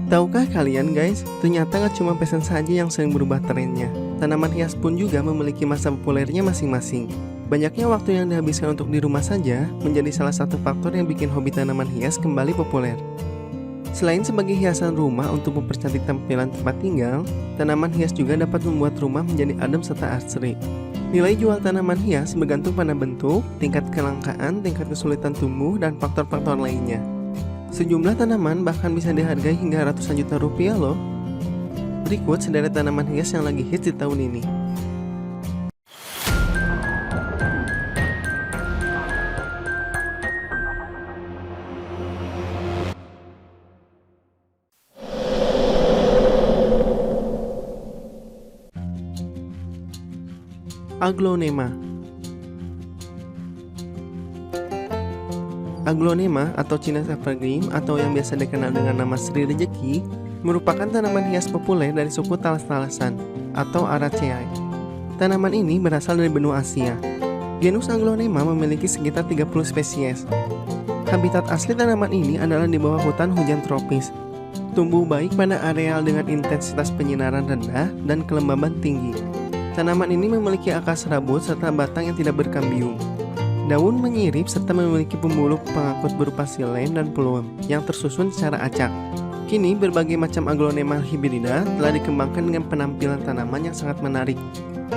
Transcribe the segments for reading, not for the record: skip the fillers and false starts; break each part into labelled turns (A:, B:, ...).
A: Tahukah kalian guys, ternyata gak cuma fashion saja yang sering berubah trennya. Tanaman hias pun juga memiliki masa populernya masing-masing. Banyaknya waktu yang dihabiskan untuk di rumah saja menjadi salah satu faktor yang bikin hobi tanaman hias kembali populer. Selain sebagai hiasan rumah untuk mempercantik tampilan tempat tinggal, tanaman hias juga dapat membuat rumah menjadi adem serta asri. Nilai jual tanaman hias bergantung pada bentuk, tingkat kelangkaan, tingkat kesulitan tumbuh, dan faktor-faktor lainnya. Sejumlah tanaman bahkan bisa dihargai hingga ratusan juta rupiah loh. Berikut sederet tanaman hias yang lagi hits di tahun ini. Aglonema. Aglonema atau Chinese Evergreen atau yang biasa dikenal dengan nama Sri Rejeki merupakan tanaman hias populer dari suku talas-talasan atau Araceae. Tanaman ini berasal dari benua Asia. Genus Aglonema memiliki sekitar 30 spesies. Habitat asli tanaman ini adalah di bawah hutan hujan tropis. Tumbuh baik pada areal dengan intensitas penyinaran rendah dan kelembaban tinggi. Tanaman ini memiliki akar serabut serta batang yang tidak berkambium. Daun menyirip serta memiliki pembuluh pengangkut berupa xilem dan phloem yang tersusun secara acak. Kini berbagai macam Aglonema hibrida telah dikembangkan dengan penampilan tanaman yang sangat menarik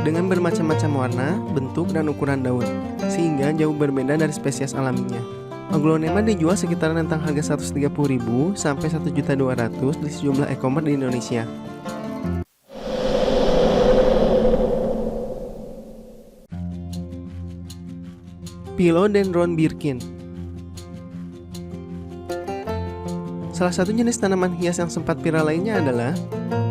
A: dengan bermacam-macam warna, bentuk, dan ukuran daun, sehingga jauh berbeda dari spesies alaminya. Aglonema dijual sekitar rentang harga 130.000 sampai 1.200.000 di sejumlah e-commerce di Indonesia. Philodendron Birkin. Salah satu jenis tanaman hias yang sempat viral lainnya adalah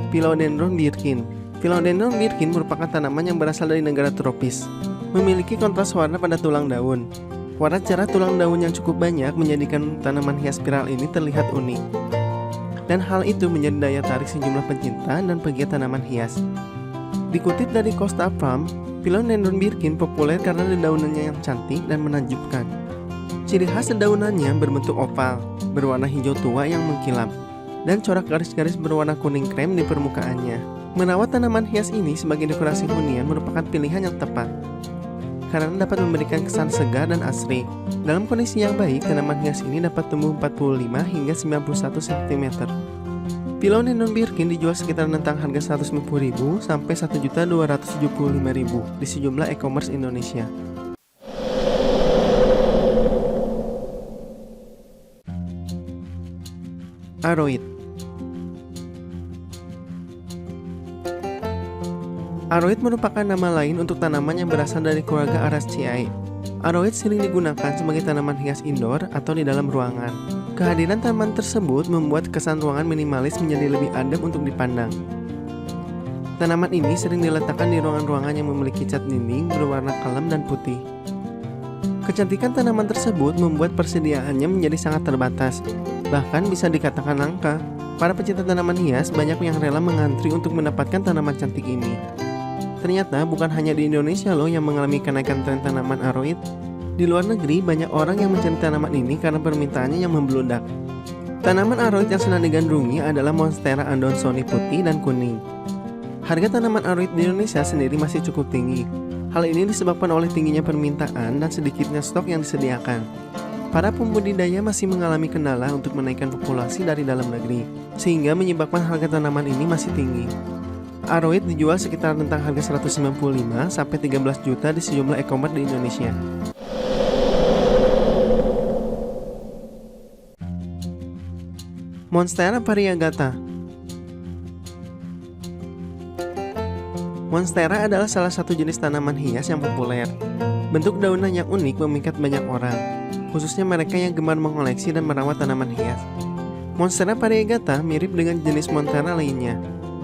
A: Philodendron Birkin. Philodendron Birkin merupakan tanaman yang berasal dari negara tropis. Memiliki kontras warna pada tulang daun. Warna cerah tulang daun yang cukup banyak menjadikan tanaman hias viral ini terlihat unik. Dan hal itu menjadi daya tarik sejumlah pencinta dan pegiat tanaman hias. Dikutip dari Costa Farm, Philodendron Birkin populer karena dedaunannya yang cantik dan menakjubkan. Ciri khas dedaunannya berbentuk oval, berwarna hijau tua yang mengkilap, dan corak garis-garis berwarna kuning krem di permukaannya. Merawat tanaman hias ini sebagai dekorasi hunian merupakan pilihan yang tepat, karena dapat memberikan kesan segar dan asri. Dalam kondisi yang baik, tanaman hias ini dapat tumbuh 45 hingga 91 cm. Philodendron Birkin dijual sekitar rentang harga 150.000 sampai 1.275.000 di sejumlah e-commerce Indonesia. Aroid. Aroid merupakan nama lain untuk tanaman yang berasal dari keluarga Araceae. Aroid sering digunakan sebagai tanaman hias indoor atau di dalam ruangan. Kehadiran tanaman tersebut membuat kesan ruangan minimalis menjadi lebih adem untuk dipandang. Tanaman ini sering diletakkan di ruangan-ruangan yang memiliki cat dinding berwarna kalem dan putih. Kecantikan tanaman tersebut membuat persediaannya menjadi sangat terbatas, bahkan bisa dikatakan langka. Para pecinta tanaman hias banyak yang rela mengantri untuk mendapatkan tanaman cantik ini. Ternyata bukan hanya di Indonesia loh yang mengalami kenaikan tren tanaman aroid. Di luar negeri, banyak orang yang mencari tanaman ini karena permintaannya yang membludak. Tanaman aroid yang sedang digandrungi adalah Monstera Andersoni putih dan kuning. Harga tanaman aroid di Indonesia sendiri masih cukup tinggi. Hal ini disebabkan oleh tingginya permintaan dan sedikitnya stok yang disediakan. Para pembudidaya masih mengalami kendala untuk menaikkan populasi dari dalam negeri, sehingga menyebabkan harga tanaman ini masih tinggi. Aroid dijual sekitar rentang harga 195 sampai 13 juta di sejumlah e-commerce di Indonesia. Monstera variegata. Monstera adalah salah satu jenis tanaman hias yang populer. Bentuk daunan yang unik memikat banyak orang, khususnya mereka yang gemar mengoleksi dan merawat tanaman hias. Monstera variegata mirip dengan jenis Monstera lainnya.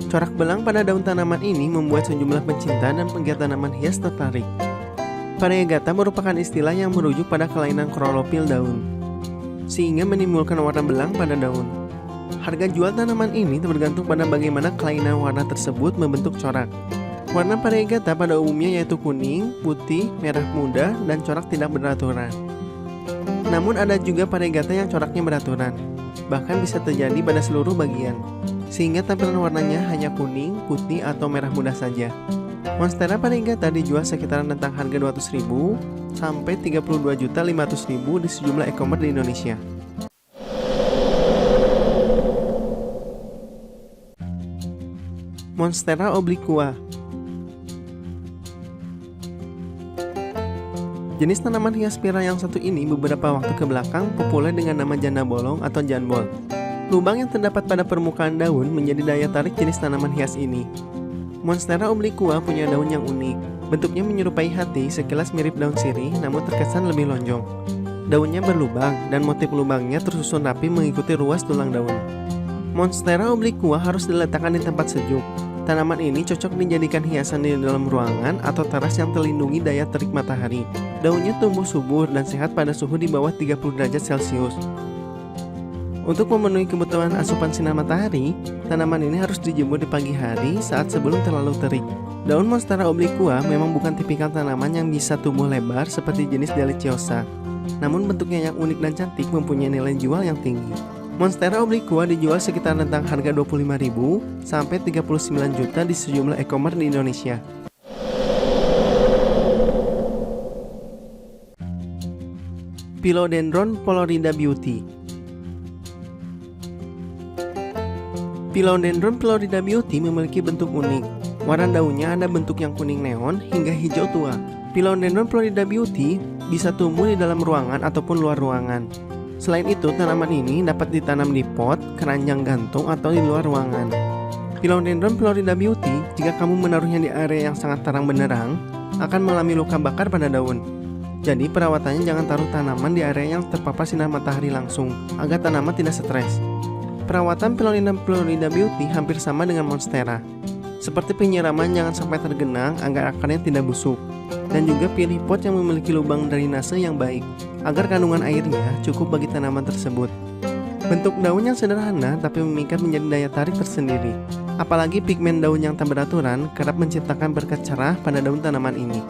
A: Corak belang pada daun tanaman ini membuat sejumlah pencinta dan pegiat tanaman hias tertarik. Variegata merupakan istilah yang merujuk pada kelainan klorofil daun, sehingga menimbulkan warna belang pada daun. Harga jual tanaman ini tergantung pada bagaimana kelainan warna tersebut membentuk corak. Warna variegata pada umumnya yaitu kuning, putih, merah muda, dan corak tidak beraturan. Namun ada juga variegata yang coraknya beraturan. bahkan bisa terjadi pada seluruh bagian, sehingga tampilan warnanya hanya kuning, putih, atau merah muda saja. Monstera variegata dijual sekitaran rentang harga 200.000 sampai 32.500.000 di sejumlah e-commerce di Indonesia. Monstera obliqua. Jenis tanaman hias spiral yang satu ini beberapa waktu ke belakang populer dengan nama janda bolong atau janbol. Lubang yang terdapat pada permukaan daun menjadi daya tarik jenis tanaman hias ini. Monstera obliqua punya daun yang unik. Bentuknya menyerupai hati, sekilas mirip daun sirih namun terkesan lebih lonjong. Daunnya berlubang dan motif lubangnya tersusun rapi mengikuti ruas tulang daun. Monstera obliqua harus diletakkan di tempat sejuk. Tanaman ini cocok dijadikan hiasan di dalam ruangan atau teras yang terlindungi daya terik matahari. Daunnya tumbuh subur dan sehat pada suhu di bawah 30 derajat Celcius. Untuk memenuhi kebutuhan asupan sinar matahari, tanaman ini harus dijemur di pagi hari saat sebelum terlalu terik. Daun Monstera obliqua memang bukan tipikal tanaman yang bisa tumbuh lebar seperti jenis Deliciosa. Namun bentuknya yang unik dan cantik mempunyai nilai jual yang tinggi. Monstera obliqua dijual sekitar rentang harga 25.000 sampai 39 juta di sejumlah e-commerce di Indonesia. Philodendron florida beauty. Philodendron florida beauty memiliki bentuk unik. Warna daunnya ada bentuk yang kuning neon hingga hijau tua. Philodendron florida beauty bisa tumbuh di dalam ruangan ataupun luar ruangan. Selain itu, tanaman ini dapat ditanam di pot, keranjang gantung, atau di luar ruangan. Philodendron florida beauty, jika kamu menaruhnya di area yang sangat terang benderang, akan mengalami luka bakar pada daun. Jadi, perawatannya jangan taruh tanaman di area yang terpapar sinar matahari langsung, agar tanaman tidak stres. Perawatan Philodendron florida beauty hampir sama dengan Monstera. Seperti penyiraman jangan sampai tergenang agar akarnya tidak busuk. Dan juga pilih pot yang memiliki lubang drainase yang baik, agar kandungan airnya cukup bagi tanaman tersebut. Bentuk daun yang sederhana tapi memikat menjadi daya tarik tersendiri. Apalagi pigmen daun yang tak beraturan kerap menciptakan berkat cerah pada daun tanaman ini.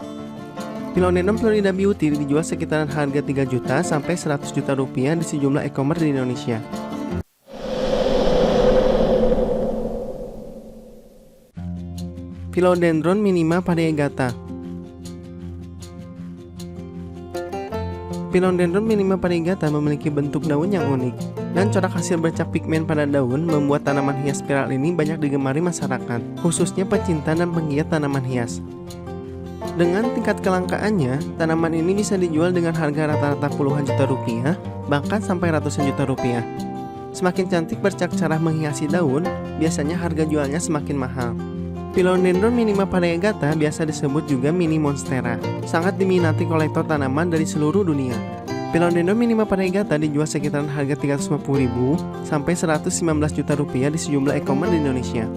A: Philodendron florida beauty dijual sekitaran harga 3 juta sampai 100 juta rupiah di sejumlah e-commerce di Indonesia. Philodendron minima variegata. Philodendron minima variegata memiliki bentuk daun yang unik, dan corak hasil bercak pigmen pada daun membuat tanaman hias spiral ini banyak digemari masyarakat, khususnya pecinta dan penggiat tanaman hias. Dengan tingkat kelangkaannya, tanaman ini bisa dijual dengan harga rata-rata puluhan juta rupiah, bahkan sampai ratusan juta rupiah. Semakin cantik bercak cerah menghiasi daun, biasanya harga jualnya semakin mahal. Philodendron minima variegata biasa disebut juga mini monstera, sangat diminati kolektor tanaman dari seluruh dunia. Philodendron minima variegata dijual sekitaran harga 350.000 sampai 119 juta rupiah di sejumlah e-commerce di Indonesia.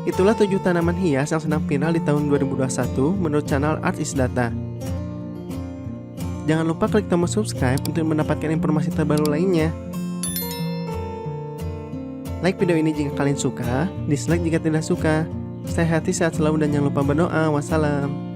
A: Itulah 7 tanaman hias yang sedang viral di tahun 2021 menurut channel Art is Data. Jangan lupa klik tombol subscribe untuk mendapatkan informasi terbaru lainnya. Like video ini jika kalian suka, dislike jika tidak suka. Stay healthy, sehat selalu, dan jangan lupa berdoa. Wassalam.